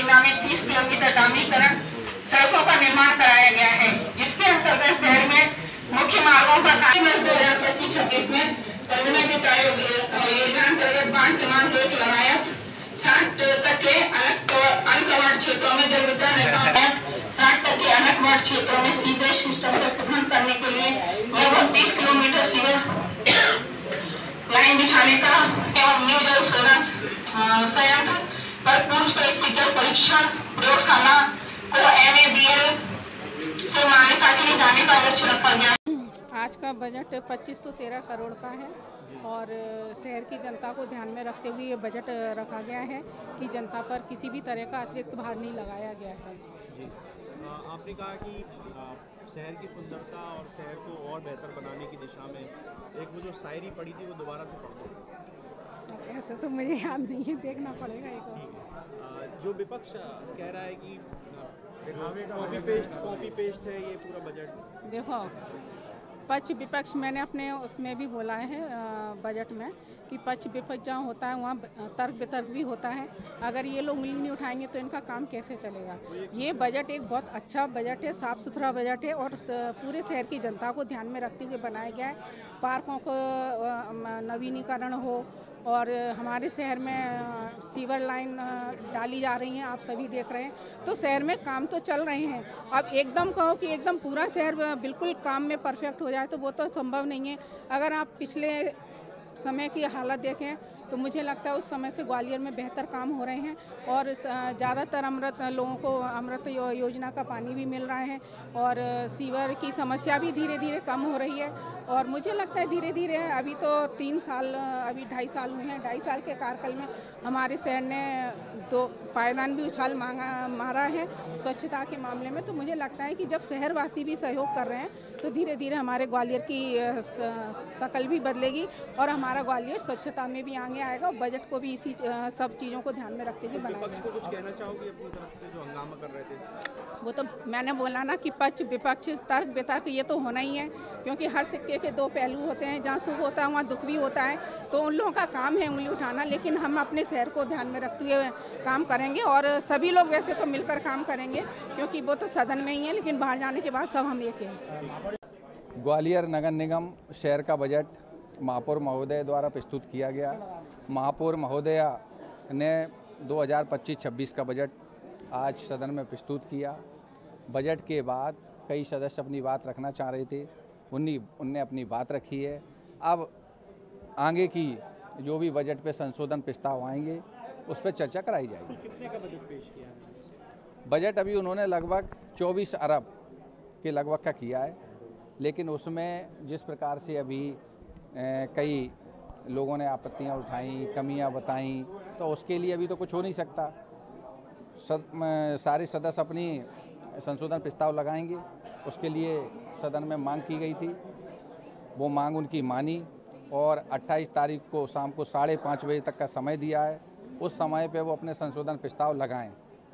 योजना में 30 किलोमीटर डामरीकरण सड़कों का निर्माण कराया गया है, जिसके अंतर्गत शहर में मुख्य मार्गों पर 2025-26 में परियोजना विकास योजना अंतर्गत बांध निर्माण की लगायत 60% अनकवर्ड क्षेत्रों में जल वितरण 60% अनकवर्ड क्षेत्रों में सीवेज सिस्टम का सुदृढ़ करने के लिए लगभग 20 किलोमीटर सीवर लाइन बिछाने का एवं न्यू जल शोधन संयंत्र पर पूर्व से स्थित जल परीक्षण प्रयोगशाला को NABL से मान्यता के लिए जाने का लक्ष्य रखा गया। आज का बजट 2513 करोड़ का है और शहर की जनता को ध्यान में रखते हुए ये बजट रखा गया है कि जनता पर किसी भी तरह का अतिरिक्त भार नहीं लगाया गया है। जी, आपने कहा कि शहर की सुंदरता और शहर को और बेहतर बनाने की दिशा में एक वो जो शायरी पढ़ी थी वो दोबारा से पढ़ दो। ऐसा तो मुझे याद नहीं है, देखना पड़ेगा एक और। जो विपक्ष कह रहा है कि कॉपी पेस्ट है ये पूरा बजट। देखो, पक्ष विपक्ष मैंने अपने उसमें भी बोला है बजट में कि पक्ष विपक्ष जहाँ होता है वहाँ तर्क वितर्क भी होता है। अगर ये लोग उंगली नहीं उठाएंगे तो इनका काम कैसे चलेगा। ये बजट एक बहुत अच्छा बजट है, साफ़ सुथरा बजट है और पूरे शहर की जनता को ध्यान में रखते हुए बनाया गया है। पार्कों को नवीनीकरण हो और हमारे शहर में सीवर लाइन डाली जा रही हैं, आप सभी देख रहे हैं। तो शहर में काम तो चल रहे हैं। अब एकदम कहो कि एकदम पूरा शहर बिल्कुल काम में परफेक्ट हो जाए तो वो तो संभव नहीं है। अगर आप पिछले समय की हालत देखें तो मुझे लगता है उस समय से ग्वालियर में बेहतर काम हो रहे हैं और ज़्यादातर लोगों को अमृत योजना का पानी भी मिल रहा है और सीवर की समस्या भी धीरे धीरे कम हो रही है। और मुझे लगता है धीरे धीरे, अभी तो 3 साल, अभी 2.5 साल हुए हैं। 2.5 साल के कार्यकाल में हमारे शहर ने 2 पायदान भी उछाल मारा है स्वच्छता के मामले में। तो मुझे लगता है कि जब शहरवासी भी सहयोग कर रहे हैं तो धीरे धीरे हमारे ग्वालियर की शक्ल भी बदलेगी और हमारा ग्वालियर स्वच्छता में भी आगे आएगा। बजट को भी इसी सब चीज़ों को ध्यान में रखते हुए बनाया जाएगा। कुछ कहना चाहोगे अपनी तरफ से जो हंगामा कर रहे थे? वो तो मैंने बोला ना कि पक्ष विपक्ष तर्क वितर्क ये तो होना ही है, क्योंकि हर सिक्के के 2 पहलू होते हैं। जहाँ सुख होता है वहाँ दुख भी होता है। तो उन लोगों का काम है उंगली उठाना, लेकिन हम अपने शहर को ध्यान में रखते हुए काम करेंगे और सभी लोग वैसे तो मिलकर काम करेंगे, क्योंकि वो तो सदन में ही है, लेकिन बाहर जाने के बाद सब हम एक हैं। ग्वालियर नगर निगम शहर का बजट महापौर महोदय द्वारा प्रस्तुत किया गया। महापौर महोदय ने 2025-26 का बजट आज सदन में प्रस्तुत किया। बजट के बाद कई सदस्य अपनी बात रखना चाह रहे थे, उनने अपनी बात रखी है। अब आगे की जो भी बजट पे संशोधन प्रस्ताव आएंगे उस पर चर्चा कराई जाएगी। कितने का बजट पेश किया है? बजट अभी उन्होंने लगभग 24 अरब के लगभग का किया है, लेकिन उसमें जिस प्रकार से अभी कई लोगों ने आपत्तियां उठाई, कमियां बताई, तो उसके लिए अभी तो कुछ हो नहीं सकता। सारे सदस्य अपनी संशोधन प्रस्ताव लगाएंगे। उसके लिए सदन में मांग की गई थी, वो मांग उनकी मानी और 28 तारीख को शाम को 5:30 बजे तक का समय दिया है। उस समय पे वो अपने संशोधन प्रस्ताव लगाएं।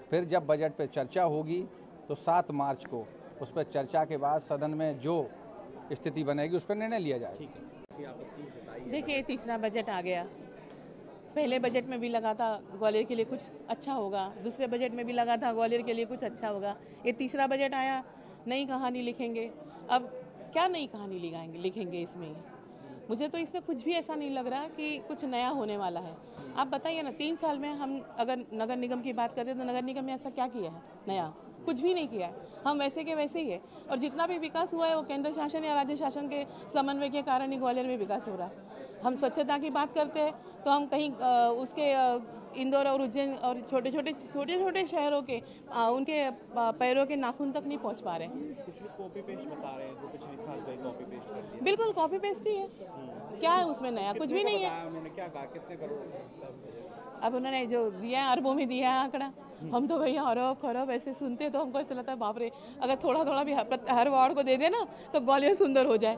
फिर जब बजट पे चर्चा होगी तो 7 मार्च को उस पर चर्चा के बाद सदन में जो स्थिति बनेगी उस पर निर्णय लिया जाएगा। देखिए, तीसरा बजट आ गया। पहले बजट में भी लगा था ग्वालियर के लिए कुछ अच्छा होगा, दूसरे बजट में भी लगा था ग्वालियर के लिए कुछ अच्छा होगा। ये तीसरा बजट आया, नई कहानी लिखेंगे। अब क्या नई कहानी लिखेंगे इसमें? मुझे तो इसमें कुछ भी ऐसा नहीं लग रहा कि कुछ नया होने वाला है। आप बताइए ना, 3 साल में हम अगर नगर निगम की बात करते हैं तो नगर निगम ने ऐसा क्या किया है नया? कुछ भी नहीं किया है। हम वैसे के वैसे ही है और जितना भी विकास हुआ है वो केंद्र शासन या राज्य शासन के समन्वय के कारण ही ग्वालियर में विकास हो रहा है। हम स्वच्छता की बात करते हैं तो हम कहीं उसके इंदौर और उज्जैन और छोटे छोटे शहरों के उनके पैरों के नाखून तक नहीं पहुंच पा रहे हैं। कुछ लोग कॉपी पेस्ट बता रहे हैं, तो पिछले साल का कॉपी पेस्ट कर दिया। बिल्कुल कॉपी पेस्ट ही है। क्या है उसमें नया? कुछ भी नहीं है। उन्होंने क्या कहा, कितने करोड़? अब उन्होंने जो दिया है अरबों में दिया है आंकड़ा। हम तो भैया अरब खरब ऐसे सुनते तो हमको ऐसा लगता है बाप रे, अगर थोड़ा थोड़ा भी हर वार्ड को दे देना तो ग्वालियर सुंदर हो जाए।